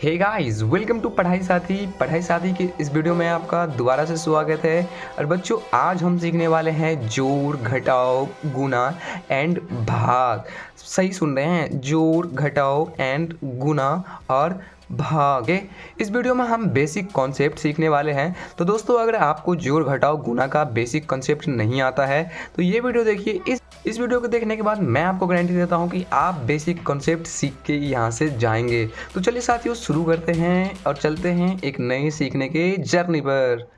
Hey guys, welcome to पढ़ाई साथी के इस वीडियो में आपका दोबारा से स्वागत है। और बच्चों, आज हम सीखने वाले हैं जोड़, घटाव, गुणा एंड भाग। सही सुन रहे हैं, जोड़, घटाव एंड गुणा और भाग। इस वीडियो में हम बेसिक कॉन्सेप्ट सीखने वाले हैं। तो दोस्तों, अगर आपको जोड़, घटाव, गुणा का बेसिक कॉन्सेप्ट नहीं आता है तो ये वीडियो देखिए। इस वीडियो को देखने के बाद मैं आपको गारंटी देता हूँ कि आप बेसिक कॉन्सेप्ट सीख के यहाँ से जाएंगे। तो चलिए साथियों, शुरू करते हैं और चलते हैं एक नए सीखने के जर्नी पर।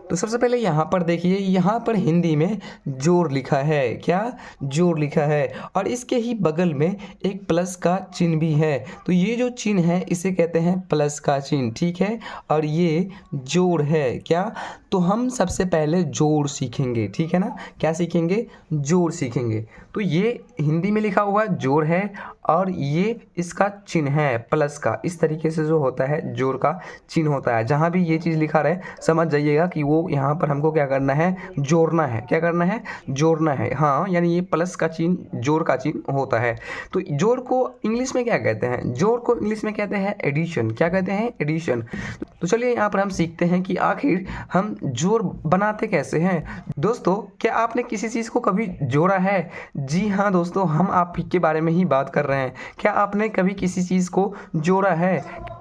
तो सबसे पहले यहाँ पर देखिए, यहाँ पर हिंदी में जोड़ लिखा है। क्या? जोड़ लिखा है। और इसके ही बगल में एक प्लस का चिन्ह भी है। तो ये जो चिन्ह है इसे कहते हैं प्लस का चिन्ह, ठीक है। और ये जोड़ है। क्या? तो हम सबसे पहले जोड़ सीखेंगे, ठीक है ना। क्या सीखेंगे? जोड़ सीखेंगे। तो ये हिंदी में लिखा हुआ जोड़ है और ये इसका चिन्ह है प्लस का। इस तरीके से जो होता है जोड़ का चिन्ह होता है। जहाँ भी ये चीज़ लिखा रहे समझ जाइएगा कि वो यहाँ पर हमको क्या करना है, जोड़ना है। क्या करना है? जोड़ना है। हाँ, यानी ये प्लस का चिन्ह जोड़ का चिन्ह होता है। तो जोड़ को इंग्लिश में क्या कहते हैं? जोड़ को इंग्लिश में कहते हैं एडिशन। क्या कहते हैं? एडिशन। तो चलिए यहाँ पर हम सीखते हैं कि आखिर हम जोड़ बनाते कैसे हैं। दोस्तों, क्या आपने किसी चीज़ को कभी जोड़ा है? जी हाँ दोस्तों, हम आप के बारे में ही बात कर रहे हैं। क्या आपने कभी किसी चीज़ को जोड़ा है?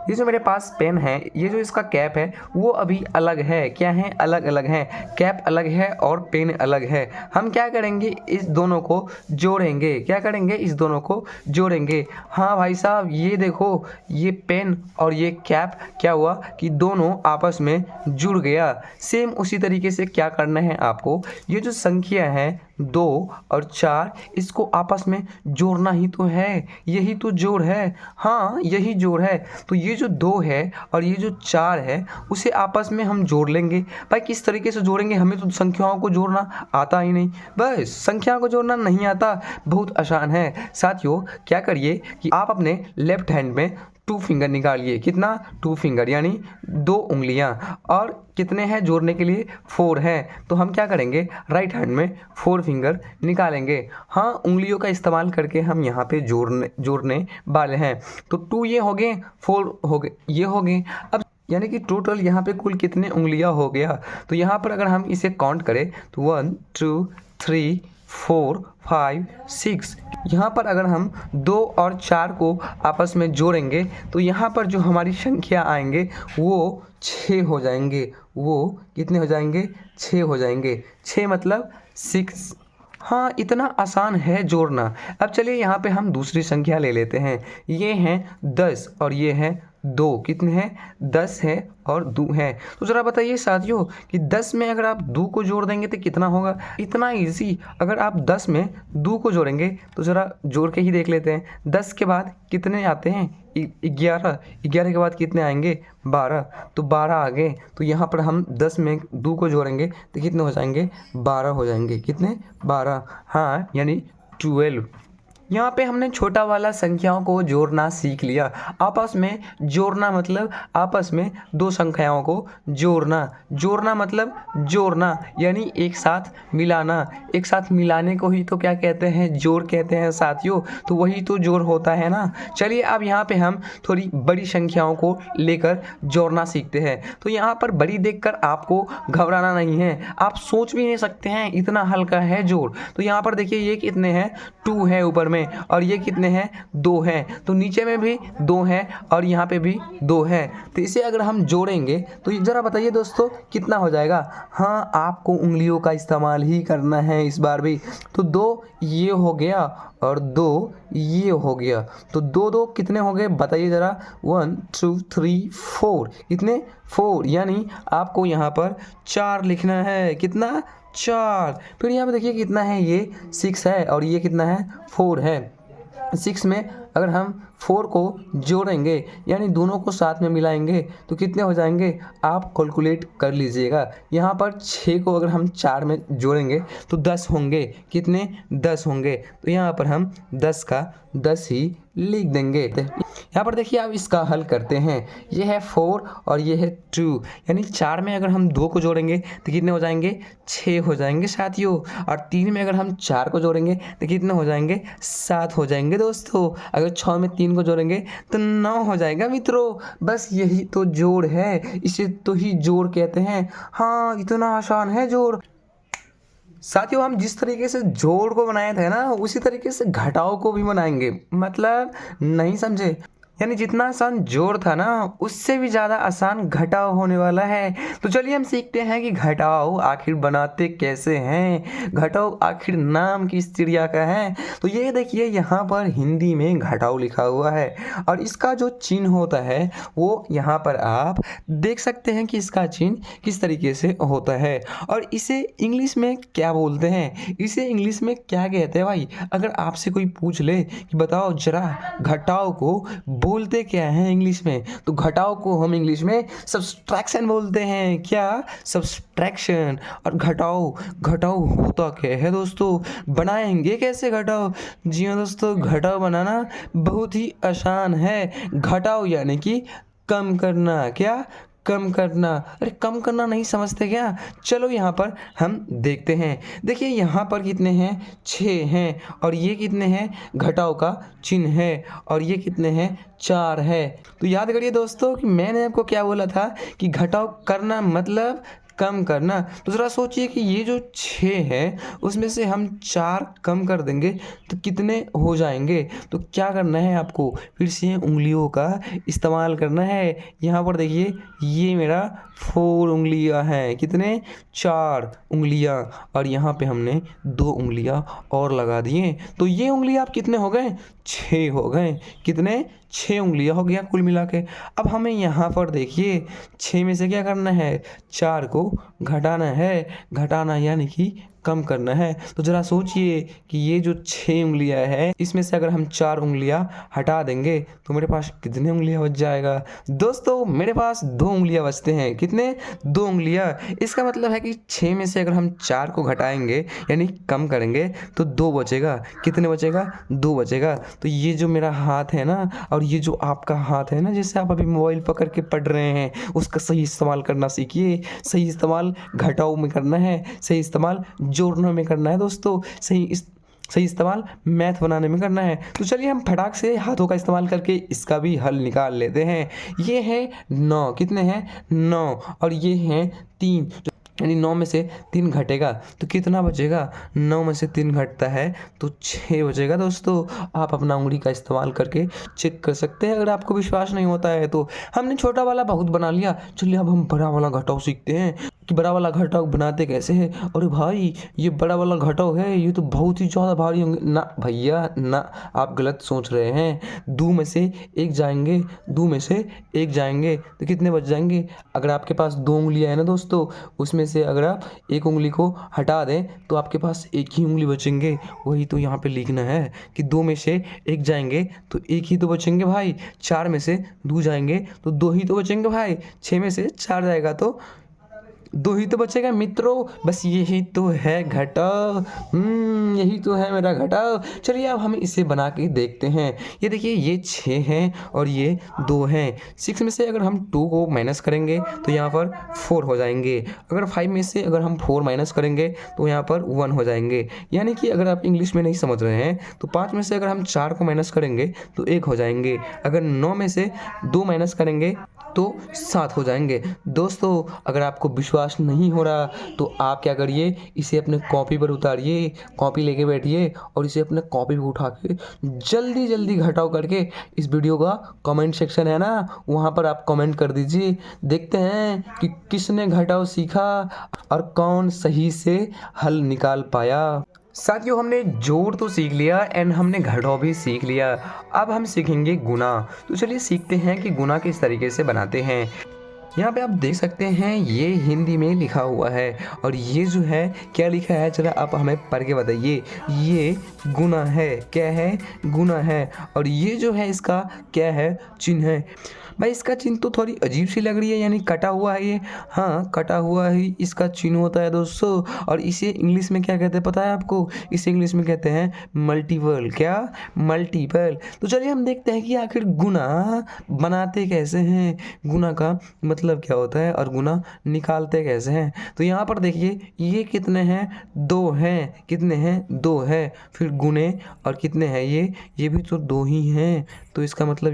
ये जो मेरे पास पेन है, ये जो इसका कैप है वो अभी अलग है। क्या है? अलग अलग है। कैप अलग है और पेन अलग है। हम क्या करेंगे? इस दोनों को जोड़ेंगे। क्या करेंगे? इस दोनों को जोड़ेंगे। हाँ भाई साहब, ये देखो, ये पेन और ये कैप क्या हुआ कि दोनों आपस में जुड़ गया। सेम उसी तरीके से क्या करना है आपको, ये जो संख्या है 2 और 4, इसको आपस में जोड़ना ही तो है। यही तो जोड़ है। हाँ, यही जोड़ है। तो ये जो 2 है और ये जो 4 है उसे आपस में हम जोड़ लेंगे। भाई किस तरीके से जोड़ेंगे? हमें तो संख्याओं को जोड़ना आता ही नहीं। बस संख्याओं को जोड़ना नहीं आता, बहुत आसान है। साथियों, क्या करिए कि आप अपने लेफ्ट हैंड में 2 फिंगर निकालिए। कितना? 2 फिंगर, यानी 2 उंगलियां। और कितने हैं जोड़ने के लिए? 4 है। तो हम क्या करेंगे? राइट हैंड में 4 फिंगर निकालेंगे। हाँ, उंगलियों का इस्तेमाल करके हम यहाँ पे जोड़ने वाले हैं। तो 2 ये हो गए, 4 हो गए, ये हो गए। अब यानी कि टोटल यहाँ पे कुल कितने उंगलियां हो गया? तो यहाँ पर अगर हम इसे काउंट करें तो 1 2 3 4 5 6। यहाँ पर अगर हम 2 और 4 को आपस में जोड़ेंगे तो यहाँ पर जो हमारी संख्या आएंगे वो 6 हो जाएंगे। वो कितने हो जाएंगे? 6 हो जाएंगे। 6 मतलब 6। हाँ, इतना आसान है जोड़ना। अब चलिए यहाँ पे हम दूसरी संख्या ले लेते हैं। ये हैं 10 और ये है 2। कितने हैं? 10 है और 2 है। तो ज़रा बताइए साथियों कि 10 में अगर आप 2 को जोड़ देंगे तो कितना होगा? इतना इजी। अगर आप 10 में 2 को जोड़ेंगे तो ज़रा जोड़ के ही देख लेते हैं। 10 के बाद कितने आते हैं? 11। 11 के बाद कितने आएंगे? 12। तो 12 आ गए। तो यहाँ पर हम 10 में 2 को जोड़ेंगे तो कितने हो जाएंगे? 12 हो जाएंगे। कितने? 12। हाँ, यानी 12। यहाँ पे हमने छोटा वाला संख्याओं को जोड़ना सीख लिया। आपस में जोड़ना मतलब आपस में 2 संख्याओं को जोड़ना। जोड़ना मतलब जोड़ना, यानी एक साथ मिलाना। एक साथ मिलाने को ही तो क्या कहते हैं? जोड़ कहते हैं साथियों। तो वही तो जोड़ होता है ना। चलिए अब यहाँ पे हम थोड़ी बड़ी संख्याओं को लेकर जोड़ना सीखते हैं। तो यहाँ पर बड़ी देखकर आपको घबराना नहीं है। आप सोच भी नहीं सकते हैं, इतना हल्का है जोड़। तो यहाँ पर देखिए, ये कितने हैं? 2 है ऊपर में, और ये कितने हैं? 2 हैं। तो नीचे में भी 2 हैं और यहाँ पे भी 2 हैं। तो इसे अगर हम जोड़ेंगे तो ज़रा बताइए दोस्तों कितना हो जाएगा? हाँ, आपको उंगलियों का इस्तेमाल ही करना है इस बार भी। तो 2 ये हो गया और 2 ये हो गया। तो 2 2 कितने हो गए बताइए ज़रा? 1 2 3 4। कितने? 4। यानी आपको यहाँ पर 4 लिखना है। कितना? 4। फिर यहाँ पे देखिए कितना है? ये 6 है और ये कितना है? 4 है। 6 में अगर हम 4 को जोड़ेंगे यानी दोनों को साथ में मिलाएंगे तो कितने हो जाएंगे? आप कैलकुलेट कर लीजिएगा। यहाँ पर 6 को अगर हम 4 में जोड़ेंगे तो 10 होंगे। कितने? 10 होंगे। तो यहाँ पर हम 10 का 10 ही लिख देंगे। यहाँ पर देखिए आप इसका हल करते हैं। ये है 4 और ये है 2, यानी 4 में अगर हम 2 को जोड़ेंगे तो कितने हो जाएंगे, 6 हो जाएंगे साथियों। और 3 में अगर हम 4 को जोड़ेंगे तो कितने हो जाएंगे, 7 हो जाएंगे दोस्तों। अगर 6 में 3 को जोड़ेंगे तो 9 हो जाएगा मित्रों। बस यही तो जोड़ है, इसे तो ही जोड़ कहते हैं। हाँ, इतना आसान है जोड़। साथियों हम जिस तरीके से जोड़ को बनाए थे ना, उसी तरीके से घटाव को भी बनाएंगे। मतलब नहीं समझे, यानी जितना आसान जोड़ था ना, उससे भी ज़्यादा आसान घटाव होने वाला है। तो चलिए हम सीखते हैं कि घटाव आखिर बनाते कैसे हैं, घटाव आखिर नाम किस चिड़िया का है। तो ये देखिए यहाँ पर हिंदी में घटाव लिखा हुआ है और इसका जो चिन्ह होता है वो यहाँ पर आप देख सकते हैं कि इसका चिन्ह किस तरीके से होता है। और इसे इंग्लिश में क्या बोलते हैं, इसे इंग्लिश में क्या कहते हैं भाई। अगर आपसे कोई पूछ ले कि बताओ जरा घटाव को बोलते क्या है इंग्लिश में, तो घटाव को हम इंग्लिश में सब्सट्रैक्शन बोलते हैं। क्या, सब्सट्रैक्शन। और घटाव, घटाव होता क्या है दोस्तों, बनाएंगे कैसे घटाव। जी हाँ दोस्तों, घटाव बनाना बहुत ही आसान है। घटाव यानी कि कम करना। क्या, कम करना। अरे कम करना नहीं समझते क्या, चलो यहाँ पर हम देखते हैं। देखिए यहाँ पर कितने हैं, 6 हैं। और ये कितने हैं, घटाव का चिन्ह है। और ये कितने हैं, 4 है। तो याद करिए दोस्तों कि मैंने आपको क्या बोला था कि घटाव करना मतलब कम करना। तो ज़रा सोचिए कि ये जो 6 है उसमें से हम 4 कम कर देंगे तो कितने हो जाएंगे। तो क्या करना है आपको, फिर से उंगलियों का इस्तेमाल करना है। यहाँ पर देखिए ये मेरा 4 उंगलियां हैं, कितने, 4 उंगलियां। और यहाँ पे हमने 2 उंगलियां और लगा दिए। तो ये उंगलियां आप कितने हो गए, 6 हो गए। कितने, 6 उंगलियां हो गया कुल मिला के। अब हमें यहाँ पर देखिए 6 में से क्या करना है, 4 को घटाना है। घटाना यानी कि कम करना है। तो ज़रा सोचिए कि ये जो 6 उंगलियां है इसमें से अगर हम 4 उंगलियां हटा देंगे तो मेरे पास कितने उंगलियां बच जाएगा दोस्तों, मेरे पास 2 उंगलियां बचते हैं। कितने, 2 उंगलियां। इसका मतलब है कि 6 में से अगर हम 4 को घटाएंगे यानी कम करेंगे तो 2 बचेगा। कितने बचेगा, 2 बचेगा। तो ये जो मेरा हाथ है ना और ये जो आपका हाथ है ना, जैसे आप अभी मोबाइल पकड़ के पढ़ रहे हैं, उसका सही इस्तेमाल करना सीखिए। सही इस्तेमाल घटाव में करना है, सही इस्तेमाल जोड़ने में करना है दोस्तों, सही इस्तेमाल मैथ बनाने में करना है। तो चलिए हम फटाक से हाथों का इस्तेमाल करके इसका भी हल निकाल लेते हैं। ये है 9, कितने हैं, 9। और ये हैं 3, यानी 9 में से 3 घटेगा तो कितना बचेगा, 9 में से 3 घटता है तो 6 बचेगा दोस्तों। आप अपना उंगली का इस्तेमाल करके चेक कर सकते हैं। अगर आपको विश्वास नहीं होता है तो हमने छोटा वाला बहुत बना लिया, चलिए अब हम बड़ा वाला घटाव सीखते हैं कि बड़ा वाला घटाव बनाते कैसे हैं। अरे भाई ये बड़ा वाला घटाव है, ये तो बहुत ही ज़्यादा भारी होंगे ना भैया ना, आप गलत सोच रहे हैं। 2 में से 1 जाएंगे, 2 में से 1 जाएंगे तो कितने बच जाएंगे। अगर आपके पास 2 उंगलियां हैं ना दोस्तों, उसमें से अगर आप 1 उंगली को हटा दें तो आपके पास 1 ही उंगली बचेंगे। वही तो यहाँ पे लिखना है कि 2 में से 1 जाएंगे तो 1 ही तो बचेंगे भाई। 4 में से 2 जाएंगे तो 2 ही तो बचेंगे भाई। 6 में से 4 जाएगा तो 2 ही तो बचेगा मित्रों। बस यही तो है घटाव, यही तो है मेरा घटाव। चलिए अब हम इसे बना के देखते हैं। ये देखिए ये 6 हैं और ये 2 हैं। 6 में से अगर हम 2 को माइनस करेंगे तो यहाँ पर 4 हो जाएंगे। अगर 5 में से अगर हम 4 माइनस करेंगे तो यहाँ पर 1 हो जाएंगे। यानी कि अगर आप इंग्लिश में नहीं समझ रहे हैं तो 5 में से अगर हम 4 को माइनस करेंगे तो 1 हो जाएंगे। अगर 9 में से 2 माइनस करेंगे तो 7 हो जाएंगे। दोस्तों अगर आपको विश्वास नहीं हो रहा तो आप क्या करिए, इसे अपने कॉपी पर उतारिए, कॉपी लेके बैठिए और इसे अपने कॉपी पर उठा के जल्दी जल्दी घटाव करके इस वीडियो का कमेंट सेक्शन है ना, वहाँ पर आप कमेंट कर दीजिए। देखते हैं कि किसने घटाव सीखा और कौन सही से हल निकाल पाया। साथियों हमने जोड़ तो सीख लिया एंड हमने घटाव भी सीख लिया। अब हम सीखेंगे गुना। तो चलिए सीखते हैं कि गुना किस तरीके से बनाते हैं। यहाँ पे आप देख सकते हैं ये हिंदी में लिखा हुआ है और ये जो है क्या लिखा है, चला आप हमें पढ़ के बताइए। ये गुना है, क्या है, गुना है। और ये जो है इसका क्या है, चिन्ह है। भाई इसका चिन्ह तो थोड़ी अजीब सी लग रही है, यानी कटा हुआ है ये। हाँ, कटा हुआ ही इसका चिन्ह होता है दोस्तों। और इसे इंग्लिश में क्या कहते हैं पता है आपको? इसे इंग्लिश में कहते हैं मल्टीपल। क्या? मल्टीपल। तो चलिए हम देखते हैं कि आखिर गुना बनाते कैसे हैं, गुना का मतलब क्या होता है और गुना निकालते कैसे हैं। तो यहाँ पर देखिए ये कितने हैं? 2 हैं। कितने हैं? 2 है। फिर गुने और कितने हैं ये भी तो 2 ही हैं। तो इसका मतलब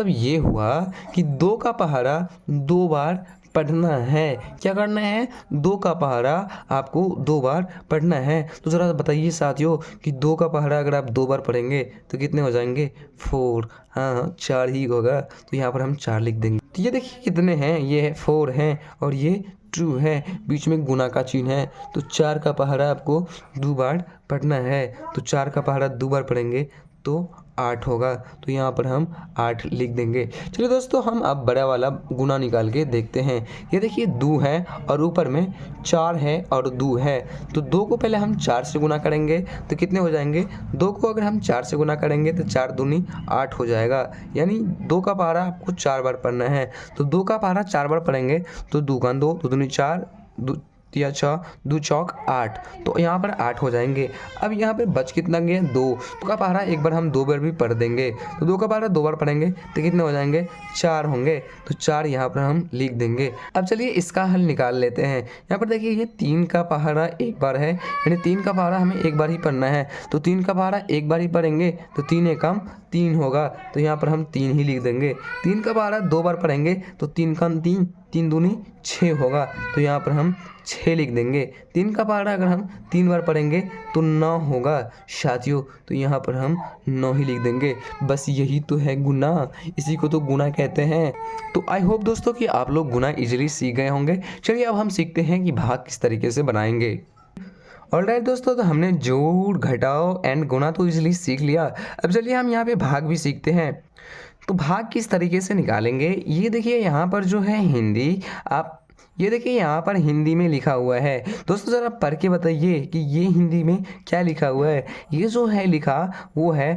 ये हुआ कि 2 का पहाड़ा 2 बार पढ़ना है। क्या करना है? 2 का पहाड़ा आपको 2 बार पढ़ना है। तो ज़रा बताइए साथियों कि 2 का पहाड़ा अगर आप 2 बार पढ़ेंगे तो कितने हो जाएंगे? 4। हाँ, 4 ही होगा। तो यहाँ पर हम 4 लिख देंगे। तो ये देखिए कितने हैं? ये है 4 हैं और ये 2 है, बीच में गुना का चिन्ह है। तो 4 का पहाड़ा आपको 2 बार पढ़ना है। तो 4 का पहाड़ा 2 बार पढ़ेंगे तो 8 होगा। तो यहाँ पर हम 8 लिख देंगे। चलिए दोस्तों हम अब बड़ा वाला गुना निकाल के देखते हैं। ये देखिए 2 है और ऊपर में 4 है और 2 है। तो 2 को पहले हम 4 से गुना करेंगे तो कितने हो जाएंगे? 2 को अगर हम 4 से गुना करेंगे तो 4 दूनी 8 हो जाएगा। यानी 2 का पहाड़ा आपको 4 बार पढ़ना है। तो 2 का पहाड़ा 4 बार पढ़ेंगे तो 2 का 2, 2 दूनी 4, 2 तिया 6, 2 चौक 8। तो यहाँ पर 8 हो जाएंगे। अब यहाँ पे बच कितना गया? 2। तो का पहाड़ा एक बार हम 2 बार भी पढ़ देंगे। तो 2 का पहाड़ा 2 बार पढ़ेंगे तो कितने हो जाएंगे? 4 होंगे। तो 4 यहाँ पर हम लिख देंगे। अब चलिए इसका हल निकाल लेते हैं। यहाँ पर देखिए ये 3 का पहाड़ा 1 बार है, यानी 3 का पहाड़ा हमें 1 बार ही पढ़ना है। तो 3 का पहाड़ा 1 बार ही पढ़ेंगे तो 3 एकम 3 होगा। तो यहाँ पर हम 3 ही लिख देंगे। 3 का पहाड़ा 2 बार पढ़ेंगे तो 3 का 3, 3 दूनी 6 होगा। तो यहाँ पर हम 6 लिख देंगे। 3 का पहाड़ा अगर हम 3 बार पढ़ेंगे तो 9 होगा साथियों। तो यहाँ पर हम 9 ही लिख देंगे। बस यही तो है गुना, इसी को तो गुना कहते हैं। तो आई होप दोस्तों कि आप लोग गुना इजीली सीख गए होंगे। चलिए अब हम सीखते हैं कि भाग किस तरीके से बनाएंगे। ऑलराइट दोस्तों, तो हमने जोड़ घटाओ एंड गुना तो इजीली सीख लिया। अब चलिए हम यहाँ पे भाग भी सीखते हैं। तो भाग किस तरीके से निकालेंगे, ये देखिए यहाँ पर जो है हिंदी, आप ये देखिए यहाँ पर हिंदी में लिखा हुआ है। दोस्तों ज़रा पढ़ के बताइए कि ये हिंदी में क्या लिखा हुआ है। ये जो है लिखा वो है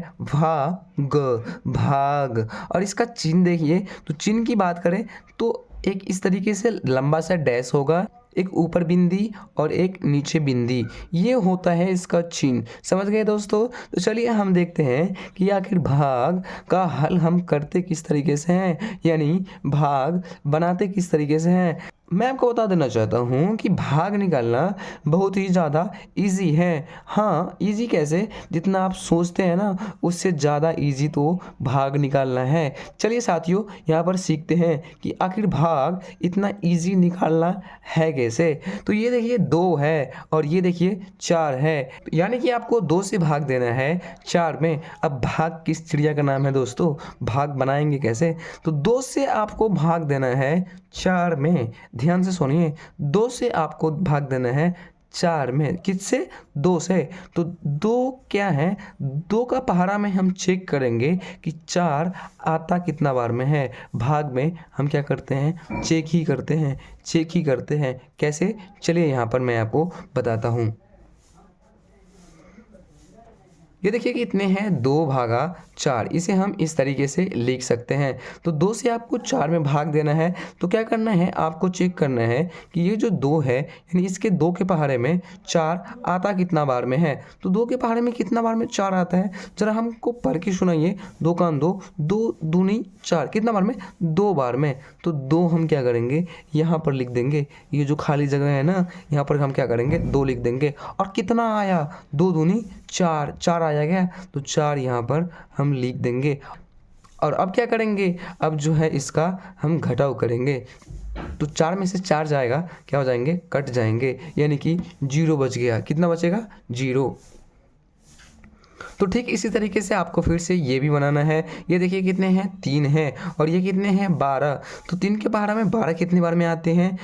भाग। और इसका चिन्ह देखिए, तो चिन्ह की बात करें तो एक इस तरीके से लंबा सा डैश होगा, एक ऊपर बिंदी और एक नीचे बिंदी, ये होता है इसका चिन्ह। समझ गए दोस्तों? तो चलिए हम देखते हैं कि आखिर भाग का हल हम करते किस तरीके से हैं, यानी भाग बनाते किस तरीके से हैं। मैं आपको बता देना चाहता हूँ कि भाग निकालना बहुत ही ज़्यादा इजी है। हाँ, इजी कैसे? जितना आप सोचते हैं ना उससे ज़्यादा इजी तो भाग निकालना है। चलिए साथियों यहाँ पर सीखते हैं कि आखिर भाग इतना इजी निकालना है कैसे। तो ये देखिए 2 है और ये देखिए 4 है, यानी कि आपको 2 से भाग देना है 4 में। अब भाग किस चिड़िया का नाम है दोस्तों? भाग बनाएंगे कैसे? तो 2 से आपको भाग देना है 4 में। ध्यान से सुनिए, 2 से आपको भाग देना है 4 में। किससे? 2 से। तो 2 क्या है? 2 का पहाड़ा में हम चेक करेंगे कि 4 आता कितना बार में है। भाग में हम क्या करते हैं? चेक ही करते हैं। कैसे? चलिए यहाँ पर मैं आपको बताता हूँ। ये देखिए कि इतने हैं 2 भागा 4, इसे हम इस तरीके से लिख सकते हैं। तो 2 से आपको 4 में भाग देना है तो क्या करना है? आपको चेक करना है कि ये जो 2 है, यानी इसके 2 के पहाड़े में 4 आता कितना बार में है। तो 2 के पहाड़े में कितना बार में 4 आता है, ज़रा हमको पढ़ के सुनाइए। 2 का 2, 2 दूनी 4, कितना बार में? 2 बार में। तो 2 हम क्या करेंगे? यहाँ पर लिख देंगे। ये जो खाली जगह है ना, यहाँ पर हम क्या करेंगे? 2 लिख देंगे। और कितना आया? 2 दूनी 4, 4 आ जाएगा। तो 4 यहाँ पर हम लिख देंगे। और अब क्या करेंगे? अब जो है इसका हम घटाव करेंगे। तो 4 में से 4 जाएगा, क्या हो जाएंगे? कट जाएंगे, यानी कि 0 बच गया। कितना बचेगा? 0। तो ठीक इसी तरीके से आपको फिर से ये भी बनाना है। ये देखिए कितने हैं? 3 हैं और ये कितने हैं? 12। तो 3 के पहाड़ा में 12 कितनी बार में आते हैं?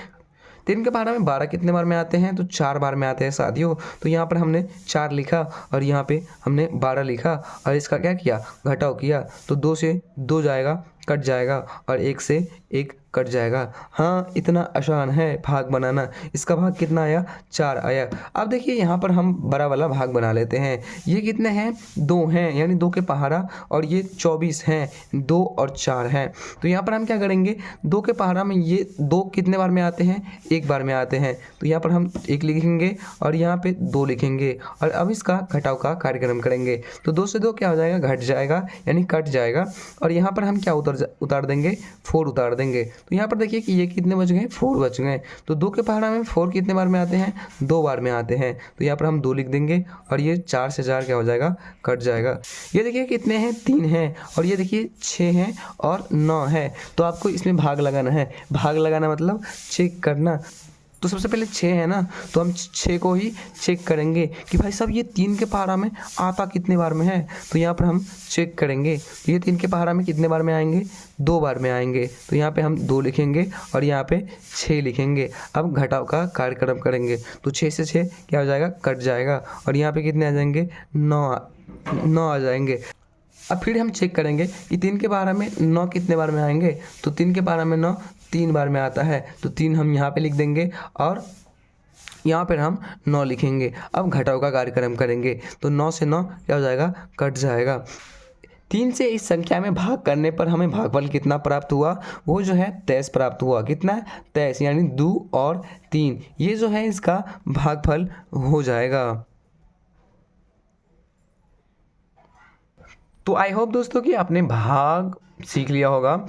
3 के पहाड़ा में 12 कितने बार में आते हैं? तो 4 बार में आते हैं साथियों। तो यहाँ पर हमने 4 लिखा और यहाँ पे हमने 12 लिखा और इसका क्या किया? घटाव किया। तो 2 से 2 जाएगा कट जाएगा और 1 से 1 कट जाएगा। हाँ, इतना आसान है भाग बनाना। इसका भाग कितना आया? 4 आया। अब देखिए यहाँ पर हम बड़ा वाला भाग बना लेते हैं। ये कितने हैं? 2 हैं, यानी 2 के पहाड़ा, और ये 24 हैं, 2 और 4 हैं। तो यहाँ पर हम क्या करेंगे, 2 के पहाड़ा में ये 2 कितने बार में आते हैं? 1 बार में आते हैं। तो यहाँ पर हम 1 लिखेंगे और यहाँ पे 2 लिखेंगे और अब इसका घटाव का कार्यक्रम करेंगे। तो 2 से 2 क्या हो जाएगा? घट जाएगा, यानी कट जाएगा। और यहाँ पर हम क्या उतार देंगे? 4 उतार देंगे। तो यहाँ पर देखिए कि ये कितने बच गए? 4 बच गए। तो 2 के पहाड़ा में 4 कितने बार में आते हैं? 2 बार में आते हैं। तो यहाँ पर हम 2 लिख देंगे और ये 4 से 4 क्या हो जाएगा? कट जाएगा। ये देखिए कितने हैं? 3 हैं, और ये देखिए 6 हैं और 9 है। तो आपको इसमें भाग लगाना है। भाग लगाना मतलब चेक करना। तो सबसे पहले 6 है ना, तो हम 6 को ही चेक करेंगे कि भाई साहब ये 3 के पहाड़ा में आता कितने बार में है। तो यहाँ पर हम चेक करेंगे, ये 3 के पहाड़ा में कितने बार में आएंगे? 2 बार में आएंगे। तो यहाँ पे हम 2 लिखेंगे और यहाँ पे 6 लिखेंगे। अब घटाव का कार्यक्रम करेंगे। तो 6 से 6 क्या हो जाएगा? कट जाएगा। और यहाँ पे कितने आ जाएंगे? 9 आ जाएंगे। अब फिर हम चेक करेंगे कि 3 के पहाड़ा में 9 कितने बार में आएंगे। तो 3 के पहाड़ा में 9 3 बार में आता है। तो 3 हम यहाँ पे लिख देंगे और यहाँ पर हम 9 लिखेंगे। अब घटाव का कार्यक्रम करेंगे। तो 9 से 9 क्या हो जाएगा? कट जाएगा। 3 से इस संख्या में भाग करने पर हमें भागफल कितना प्राप्त हुआ? वो जो है 23 प्राप्त हुआ। कितना? 23, यानी 2 और 3, ये जो है इसका भागफल हो जाएगा। तो आई होप दोस्तों कि आपने भाग सीख लिया होगा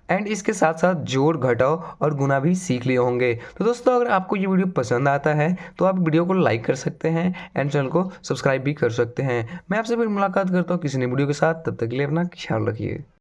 एंड इसके साथ साथ जोड़, घटाव और गुना भी सीख लिए होंगे। तो दोस्तों अगर आपको ये वीडियो पसंद आता है तो आप वीडियो को लाइक कर सकते हैं एंड चैनल को सब्सक्राइब भी कर सकते हैं। मैं आपसे फिर मुलाकात करता हूँ किसी नई वीडियो के साथ। तब तक के लिए अपना ख्याल रखिए।